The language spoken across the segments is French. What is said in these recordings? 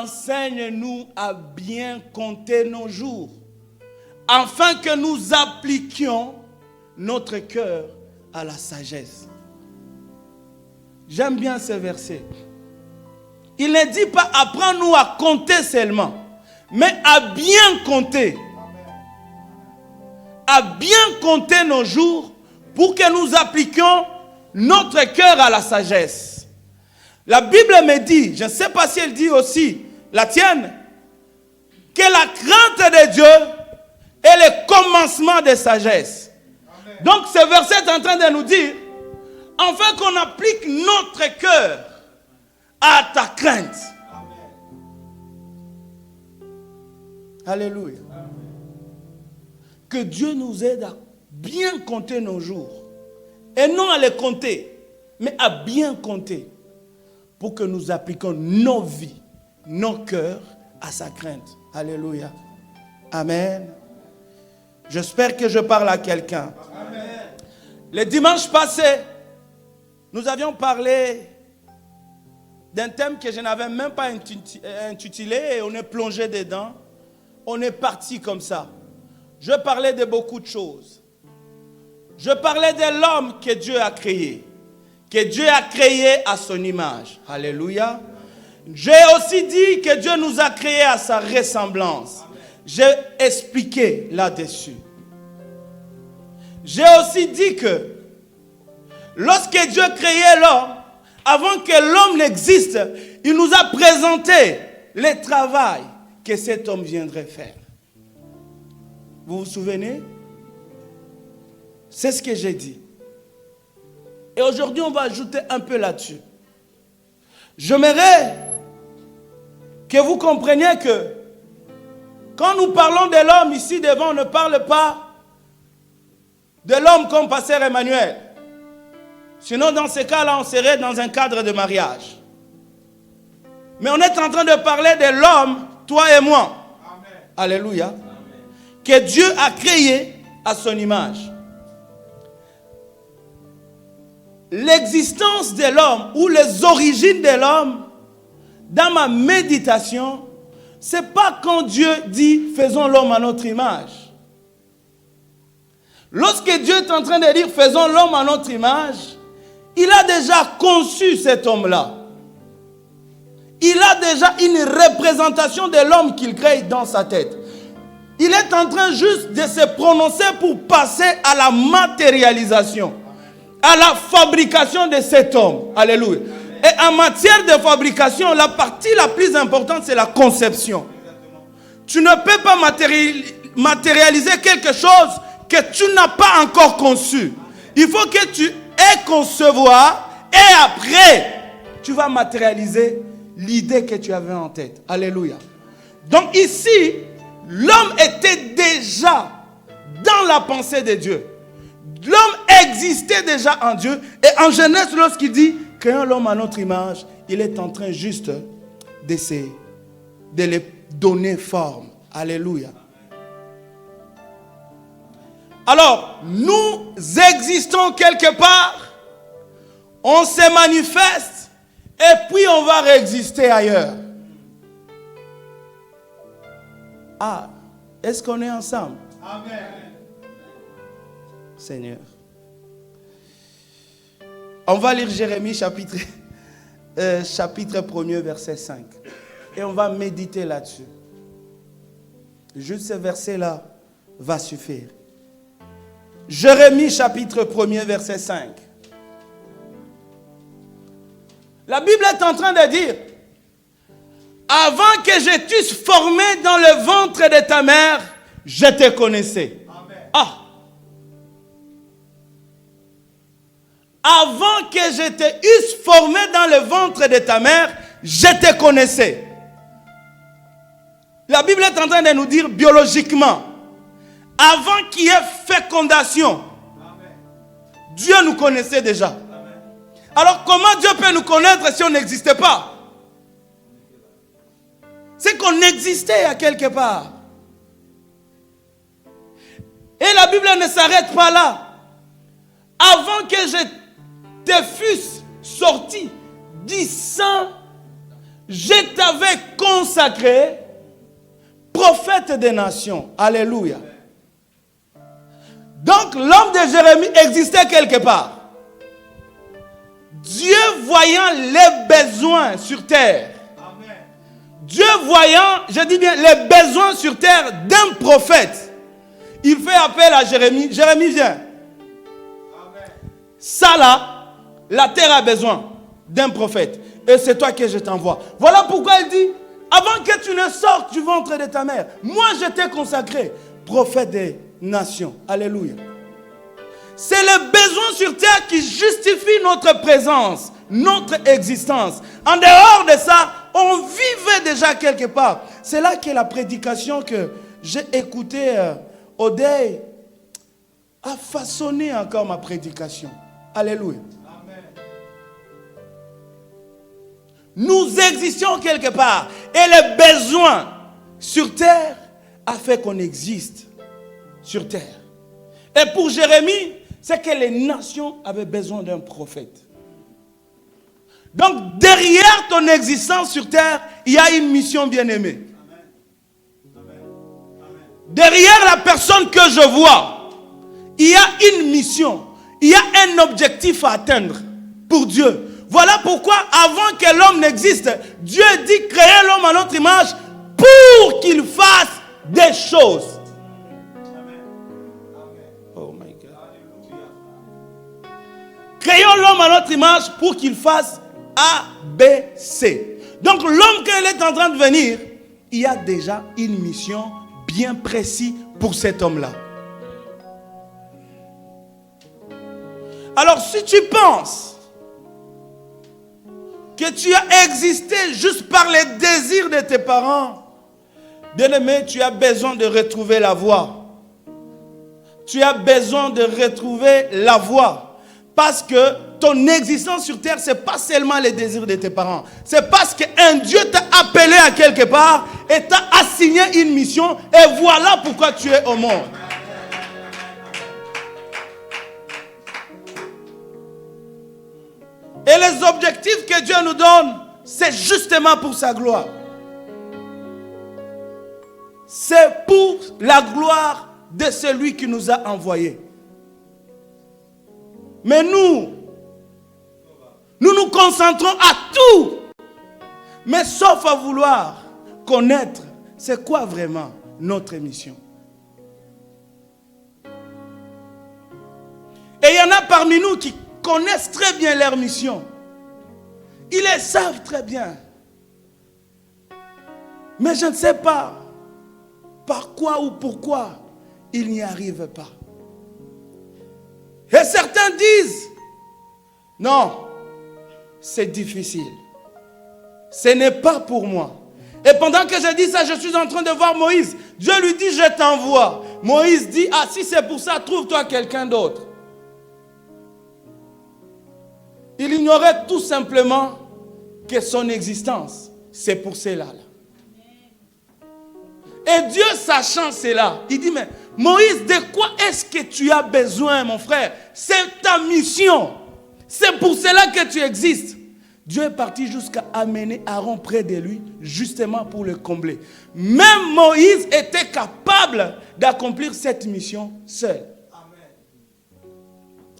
enseigne-nous à bien compter nos jours, afin que nous appliquions notre cœur à la sagesse. J'aime bien ce verset. Il ne dit pas apprends-nous à compter seulement, mais à bien compter. À bien compter nos jours pour que nous appliquions notre cœur à la sagesse. La Bible me dit, je ne sais pas si elle dit aussi la tienne, que la crainte de Dieu est le commencement de sagesse. Amen. Donc ce verset est en train de nous dire, afin qu'on applique notre cœur à ta crainte. Amen. Alléluia. Amen. Que Dieu nous aide à bien compter nos jours. Et non à les compter, mais à bien compter. Pour que nous appliquions nos vies, nos cœurs à sa crainte. Alléluia. Amen. J'espère que je parle à quelqu'un. Amen. Le dimanche passé, nous avions parlé d'un thème que je n'avais même pas intitulé et on est plongé dedans. On est parti comme ça. Je parlais de beaucoup de choses. Je parlais de l'homme que Dieu a créé. Que Dieu a créé à son image. Alléluia. J'ai aussi dit que Dieu nous a créés à sa ressemblance. J'ai expliqué là-dessus. J'ai aussi dit que lorsque Dieu créait l'homme, avant que l'homme n'existe, il nous a présenté le travail que cet homme viendrait faire. Vous vous souvenez? C'est ce que j'ai dit. Et aujourd'hui, on va ajouter un peu là-dessus. J'aimerais que vous compreniez que quand nous parlons de l'homme ici devant, on ne parle pas de l'homme comme pasteur Emmanuel. Sinon, dans ce cas-là, on serait dans un cadre de mariage. Mais on est en train de parler de l'homme, toi et moi. Amen. Alléluia. Amen. Que Dieu a créé à son image. L'existence de l'homme ou les origines de l'homme, dans ma méditation, c'est pas quand Dieu dit faisons l'homme à notre image. Lorsque Dieu est en train de dire faisons l'homme à notre image, il a déjà conçu cet homme-là. Il a déjà une représentation de l'homme qu'il crée dans sa tête. Il est en train juste de se prononcer pour passer à la matérialisation, à la fabrication de cet homme. Alléluia. Et en matière de fabrication, la partie la plus importante, c'est la conception. Tu ne peux pas matérialiser quelque chose que tu n'as pas encore conçu. Il faut que tu aies concevoir et après, tu vas matérialiser l'idée que tu avais en tête. Alléluia. Donc ici, l'homme était déjà dans la pensée de Dieu. L'homme existait déjà en Dieu. Et en Genèse, lorsqu'il dit créons l'homme à notre image, il est en train juste de les donner forme. Alléluia. Alors, nous existons quelque part, on se manifeste et puis on va réexister ailleurs. Ah, est-ce qu'on est ensemble? Amen. Seigneur. On va lire Jérémie chapitre 1er, verset 5. Et on va méditer là-dessus. Juste ce verset-là va suffire. Jérémie chapitre 1er, verset 5. La Bible est en train de dire, avant que je t'eusse formé dans le ventre de ta mère, je te connaissais. Amen. Ah! Avant que je te eusse formé dans le ventre de ta mère, je te connaissais. La Bible est en train de nous dire biologiquement, avant qu'il y ait fécondation, amen, Dieu nous connaissait déjà. Amen. Alors comment Dieu peut nous connaître si on n'existait pas? C'est qu'on existait à quelque part. Et la Bible ne s'arrête pas là. Avant que je te fusse sorti du sein je t'avais consacré prophète des nations. Alléluia. Donc l'homme de Jérémie existait quelque part. Dieu voyant les besoins sur terre. Amen. Dieu voyant, je dis bien, les besoins sur terre d'un prophète. Il fait appel à Jérémie. Jérémie, viens. Amen. Ça là, la terre a besoin d'un prophète. Et c'est toi que je t'envoie. Voilà pourquoi il dit, avant que tu ne sortes du ventre de ta mère, moi je t'ai consacré prophète des nations. Alléluia. C'est le besoin sur terre qui justifie notre présence, notre existence. En dehors de ça, on vivait déjà quelque part. C'est là que la prédication que j'ai écoutée au Day a façonné encore ma prédication. Alléluia. Amen. Nous existions quelque part. Et le besoin sur terre a fait qu'on existe sur terre. Et pour Jérémie, c'est que les nations avaient besoin d'un prophète. Donc, derrière ton existence sur terre, il y a une mission bien-aimée. Derrière la personne que je vois, il y a une mission. Il y a un objectif à atteindre pour Dieu. Voilà pourquoi, avant que l'homme n'existe, Dieu dit créer l'homme à notre image pour qu'il fasse des choses. Créons l'homme à notre image pour qu'il fasse A, B, C. Donc l'homme qu'il est en train de venir, il y a déjà une mission bien précise pour cet homme-là. Alors si tu penses que tu as existé juste par les désirs de tes parents, bien-aimé, tu as besoin de retrouver la voie. Tu as besoin de retrouver la voie. Parce que ton existence sur terre, ce n'est pas seulement les désirs de tes parents. C'est parce qu'un Dieu t'a appelé à quelque part et t'a assigné une mission. Et voilà pourquoi tu es au monde. Et les objectifs que Dieu nous donne, c'est justement pour sa gloire. C'est pour la gloire de celui qui nous a envoyés. Mais nous nous concentrons à tout, mais sauf à vouloir connaître c'est quoi vraiment notre mission. Et il y en a parmi nous qui connaissent très bien leur mission. Ils les savent très bien. Mais je ne sais pas par quoi ou pourquoi ils n'y arrivent pas. Et certains disent, non, c'est difficile. Ce n'est pas pour moi. Et pendant que je dis ça, je suis en train de voir Moïse. Dieu lui dit, je t'envoie. Moïse dit, ah si c'est pour ça, trouve-toi quelqu'un d'autre. Il ignorait tout simplement que son existence, c'est pour cela. Et Dieu, sachant cela, il dit, mais Moïse, de quoi est-ce que tu as besoin, mon frère? C'est ta mission. C'est pour cela que tu existes. Dieu est parti jusqu'à amener Aaron près de lui, justement pour le combler. Même Moïse était capable d'accomplir cette mission seul. Amen.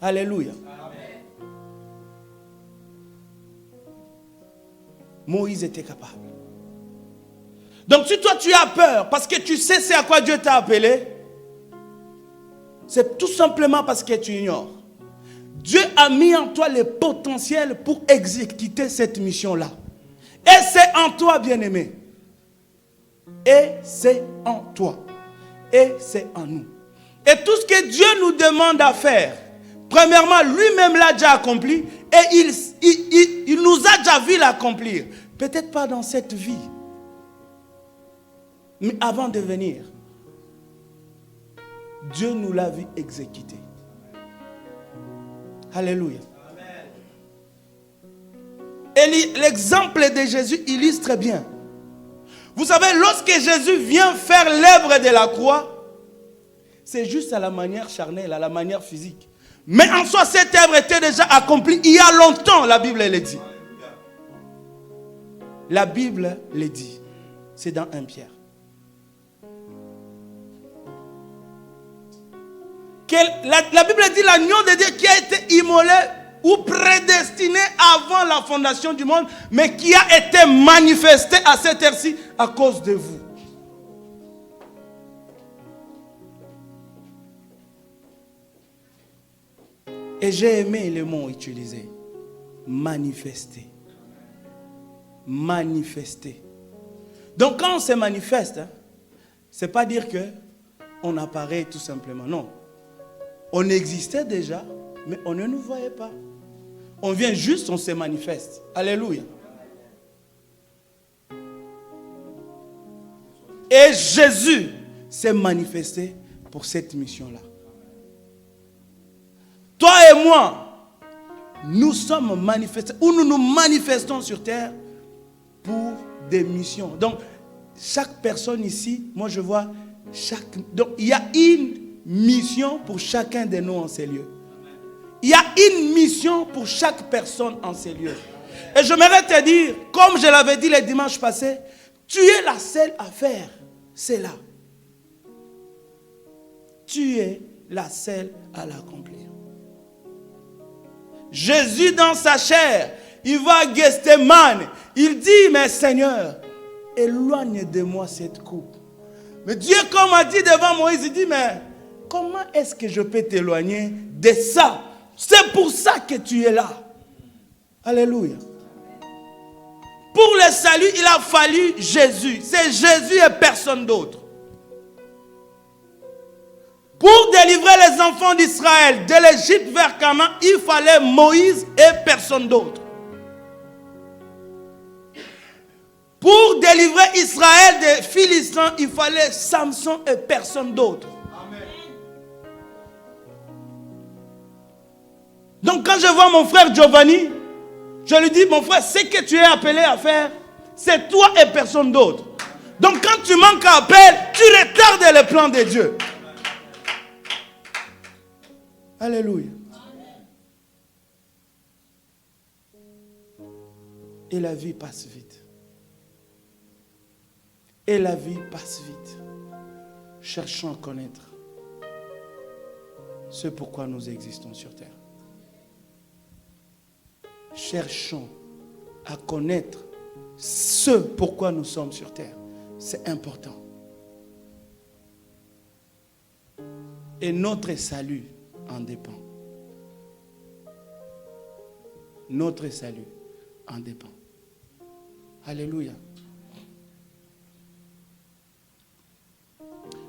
Alléluia. Amen. Moïse était capable. Donc si toi tu as peur parce que tu sais c'est à quoi Dieu t'a appelé, c'est tout simplement parce que tu ignores. Dieu a mis en toi le potentiel pour exécuter cette mission-là. Et c'est en toi, bien-aimé. Et c'est en toi. Et c'est en nous. Et tout ce que Dieu nous demande à faire, premièrement, lui-même l'a déjà accompli et il nous a déjà vu l'accomplir. Peut-être pas dans cette vie, mais avant de venir, Dieu nous l'a vu exécuter. Alléluia. Et l'exemple de Jésus illustre bien. Vous savez, lorsque Jésus vient faire l'œuvre de la croix, c'est juste à la manière charnelle, à la manière physique. Mais en soi, cette œuvre était déjà accomplie il y a longtemps, la Bible elle dit. La Bible le dit. C'est dans 1 Pierre. La Bible dit l'agneau de Dieu qui a été immolé ou prédestiné avant la fondation du monde, mais qui a été manifesté à cette heure-ci à cause de vous. Et j'ai aimé le mot utilisé. Manifester. Manifester. Donc quand on se manifeste, ce n'est pas dire qu'on apparaît tout simplement. Non. On existait déjà, mais on ne nous voyait pas. On vient juste, on se manifeste. Alléluia. Et Jésus s'est manifesté pour cette mission-là. Toi et moi, nous sommes manifestés, ou nous nous manifestons sur terre pour des missions. Donc, chaque personne ici, moi je vois, donc il y a une mission pour chacun de nous en ces lieux. Il y a une mission pour chaque personne en ces lieux. Et j'aimerais te dire, comme je l'avais dit le dimanche passé, tu es la seule à faire cela. Tu es la seule à l'accomplir. Jésus dans sa chair, il va à Gethsémane, il dit, mais Seigneur, éloigne de moi cette coupe. Mais Dieu, comme a dit devant Moïse, il dit, mais comment est-ce que je peux t'éloigner de ça? C'est pour ça que tu es là. Alléluia. Pour le salut, il a fallu Jésus. C'est Jésus et personne d'autre. Pour délivrer les enfants d'Israël de l'Égypte vers Canaan, il fallait Moïse et personne d'autre. Pour délivrer Israël des Philistins, il fallait Samson et personne d'autre. Amen. Donc quand je vois mon frère Giovanni, je lui dis, mon frère, ce que tu es appelé à faire, c'est toi et personne d'autre. Donc quand tu manques à appel, tu retardes le plan de Dieu. Alléluia. Et la vie passe vite. Et la vie passe vite. Cherchons à connaître ce pourquoi nous existons sur terre. Cherchons à connaître ce pourquoi nous sommes sur terre. C'est important. Et notre salut en dépend. Notre salut en dépend. Alléluia.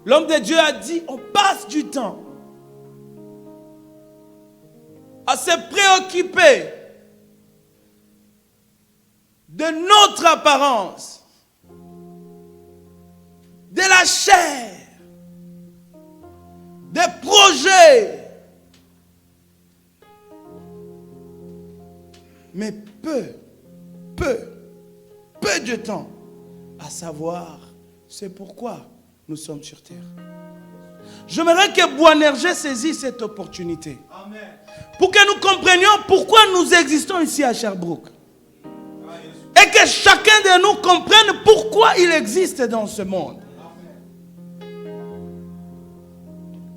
L'homme de Dieu a dit, on passe du temps à se préoccuper de notre apparence, de la chair, des projets. Mais peu de temps à savoir c'est pourquoi nous sommes sur terre. J'aimerais que Boanerges saisisse cette opportunité. Amen. Pour que nous comprenions pourquoi nous existons ici à Sherbrooke. Et que chacun de nous comprenne pourquoi il existe dans ce monde.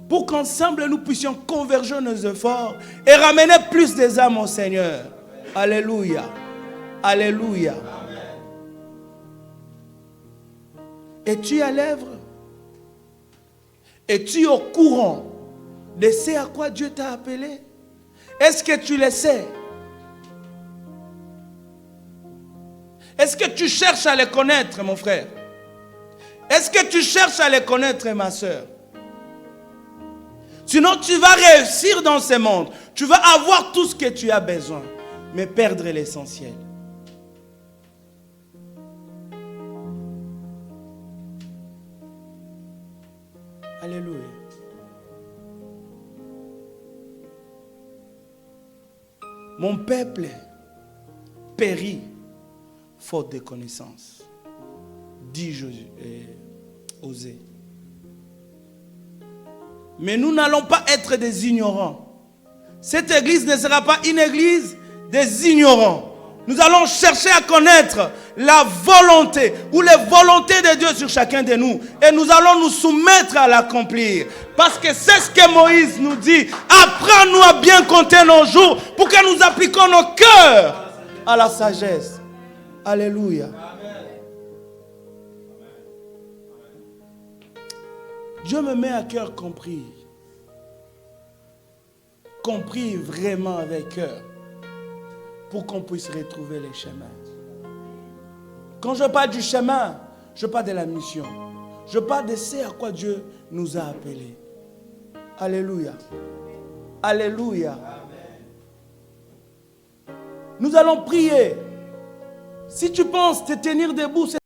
Pour qu'ensemble nous puissions converger nos efforts et ramener plus des âmes au Seigneur. Alléluia. Alléluia. Es-tu à l'œuvre? Es-tu au courant de ce à quoi Dieu t'a appelé? Est-ce que tu le sais? Est-ce que tu cherches à le connaître, mon frère? Est-ce que tu cherches à le connaître, ma soeur? Sinon, tu vas réussir dans ce monde. Tu vas avoir tout ce que tu as besoin, mais perdre l'essentiel. Alléluia. Mon peuple périt faute de connaissance, dit Josué, Osée. Mais nous n'allons pas être des ignorants. Cette église ne sera pas une église des ignorants. Nous allons chercher à connaître la volonté ou les volontés de Dieu sur chacun de nous. Et nous allons nous soumettre à l'accomplir. Parce que c'est ce que Moïse nous dit. Apprends-nous à bien compter nos jours pour que nous appliquions nos cœurs à la sagesse. Alléluia. Dieu me met à cœur compris. Compris vraiment avec cœur. Pour qu'on puisse retrouver les chemins. Quand je parle du chemin, je parle de la mission. Je parle de ce à quoi Dieu nous a appelés. Alléluia. Alléluia. Nous allons prier. Si tu penses te tenir debout, c'est